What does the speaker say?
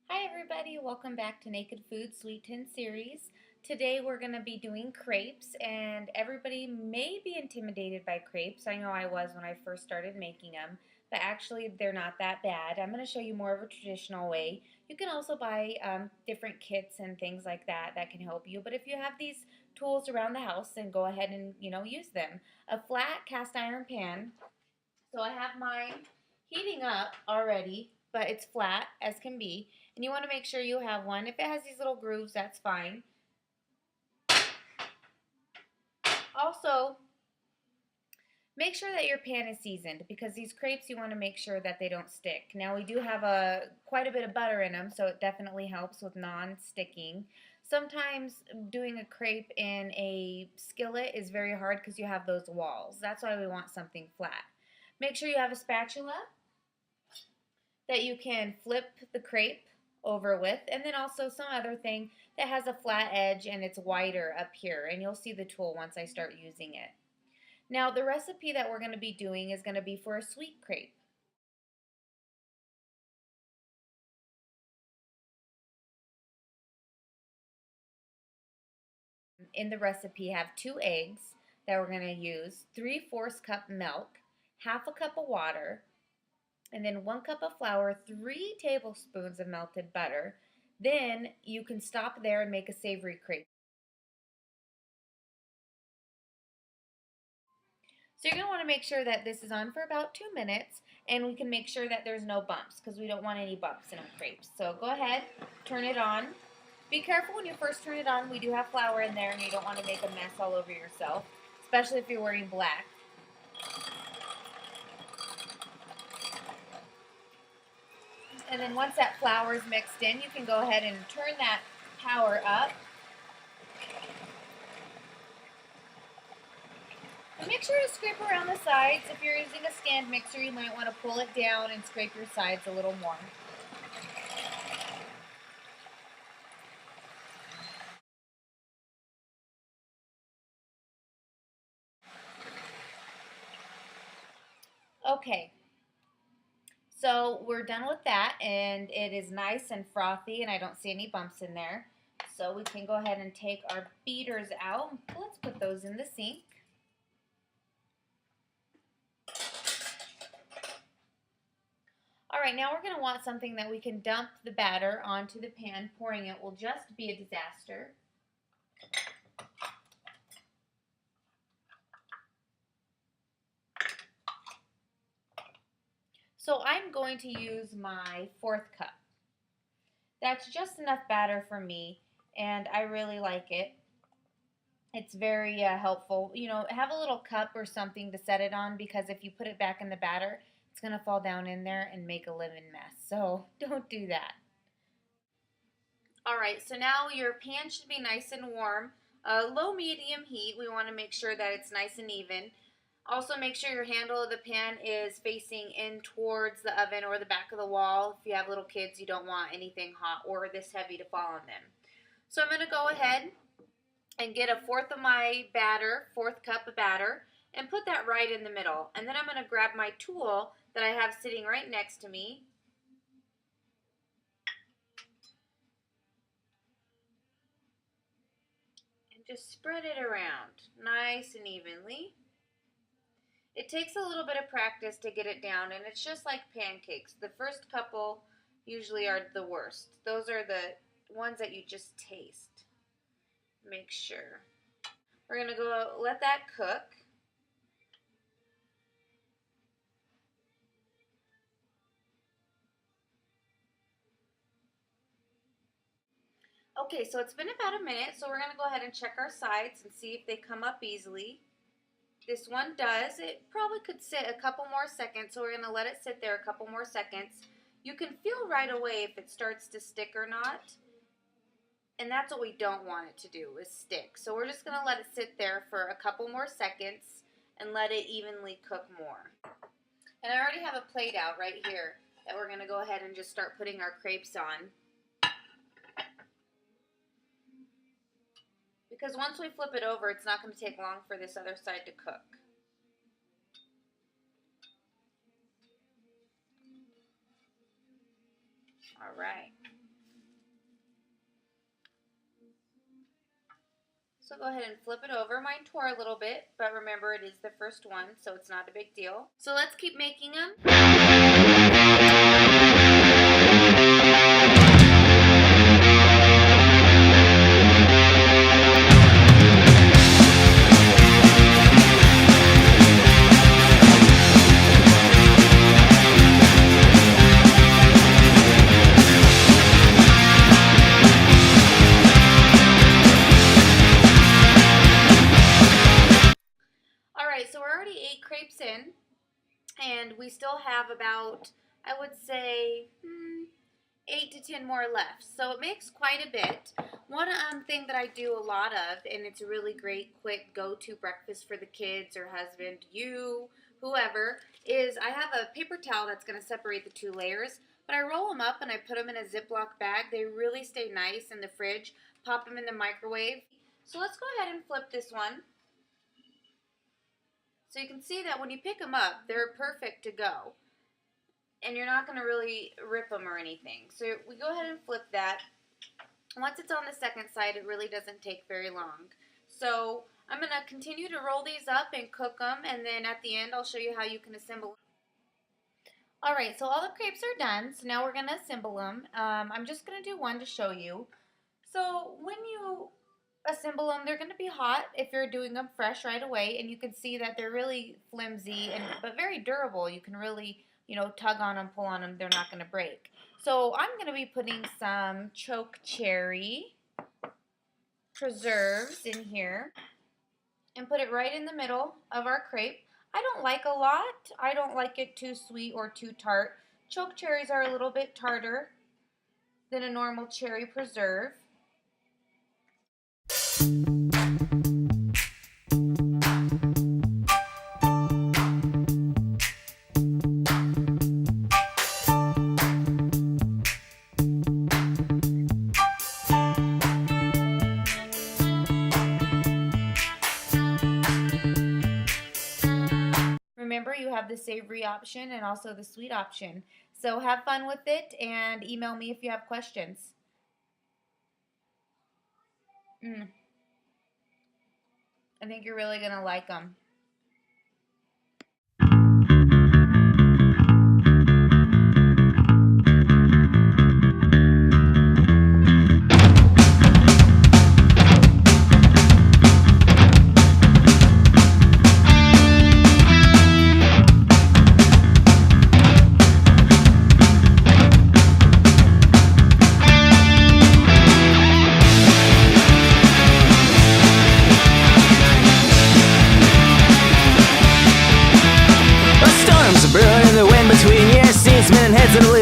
Hi everybody, welcome back to Naked Food Sweet Tin series. Today we're going to be doing crepes, and everybody may be intimidated by crepes. I know I was when I first started making them, but actually they're not that bad. I'm going to show you more of a traditional way. You can also buy different kits and things like that that can help you, but if you have these tools around the house, then go ahead and use them. A flat cast iron pan. So I have mine heating up already, but it's flat as can be. And you want to make sure you have one. If it has these little grooves, that's fine. Also, make sure that your pan is seasoned because these crepes you want to make sure that they don't stick. Now we do have quite a bit of butter in them, so it definitely helps with non-sticking. Sometimes doing a crepe in a skillet is very hard because you have those walls. That's why we want something flat. Make sure you have a spatula that you can flip the crepe over with, and then also some other thing that has a flat edge and it's wider up here, and you'll see the tool once I start using it. Now the recipe that we're going to be doing is going to be for a sweet crepe. In the recipe have 2 eggs that we're going to use, 3/4 cup milk, half a cup of water, and then 1 cup of flour, 3 tablespoons of melted butter. Then you can stop there and make a savory crepe. So you're going to want to make sure that this is on for about 2 minutes, and we can make sure that there's no bumps because we don't want any bumps in our crepes. So go ahead, turn it on. Be careful when you first turn it on. We do have flour in there and you don't want to make a mess all over yourself, especially if you're wearing black. And then once that flour is mixed in, you can go ahead and turn that power up. And make sure to scrape around the sides. If you're using a stand mixer, you might want to pull it down and scrape your sides a little more. Okay, so we're done with that, and it is nice and frothy, and I don't see any bumps in there. So we can go ahead and take our beaters out. Let's put those in the sink. All right, now we're going to want something that we can dump the batter onto the pan. Pouring it will just be a disaster. So I'm going to use my 4th cup. That's just enough batter for me, and I really like it. It's very helpful. Have a little cup or something to set it on because if you put it back in the batter, it's going to fall down in there and make a living mess. So don't do that. All right, so now your pan should be nice and warm. Low medium heat. We want to make sure that it's nice and even. Also make sure your handle of the pan is facing in towards the oven or the back of the wall. If you have little kids, you don't want anything hot or this heavy to fall on them. So I'm going to go ahead and get 1/4 of my batter, 4th cup of batter, and put that right in the middle. And then I'm going to grab my tool that I have sitting right next to me. And just spread it around nice and evenly. It takes a little bit of practice to get it down, and it's just like pancakes. The first couple usually are the worst. Those are the ones that you just taste. Make sure. We're going to go let that cook. Okay, so it's been about a minute, so we're going to go ahead and check our sides and see if they come up easily. This one does. It probably could sit a couple more seconds, so we're going to let it sit there a couple more seconds. You can feel right away if it starts to stick or not, and that's what we don't want it to do, is stick. So we're just going to let it sit there for a couple more seconds and let it evenly cook more. And I already have a plate out right here that we're going to go ahead and just start putting our crepes on. Because once we flip it over, it's not going to take long for this other side to cook. All right. So go ahead and flip it over. Mine tore a little bit, but remember it is the first one, so it's not a big deal. So let's keep making them. So we're already 8 crepes in, and we still have about, I would say, 8 to 10 more left. So it makes quite a bit. One thing that I do a lot of, and it's a really great, quick go-to breakfast for the kids or husband, you, whoever, is I have a paper towel that's going to separate the 2 layers, but I roll them up and I put them in a Ziploc bag. They really stay nice in the fridge. Pop them in the microwave. So let's go ahead and flip this one. So you can see that when you pick them up, they're perfect to go. And you're not going to really rip them or anything. So we go ahead and flip that. Once it's on the second side, it really doesn't take very long. So I'm going to continue to roll these up and cook them. And then at the end, I'll show you how you can assemble them. Alright, so all the crepes are done. So now we're going to assemble them. I'm just going to do one to show you. So when you assemble them, they're going to be hot if you're doing them fresh right away, and you can see that they're really flimsy but very durable. You can really, tug on them, pull on them, they're not going to break. So I'm going to be putting some choke cherry preserves in here and put it right in the middle of our crepe. I don't like a lot. I don't like it too sweet or too tart. Choke cherries are a little bit tartar than a normal cherry preserve. Remember, you have the savory option and also the sweet option. So have fun with it and email me if you have questions. I think you're really going to like them. Between years, seen spinning heads in the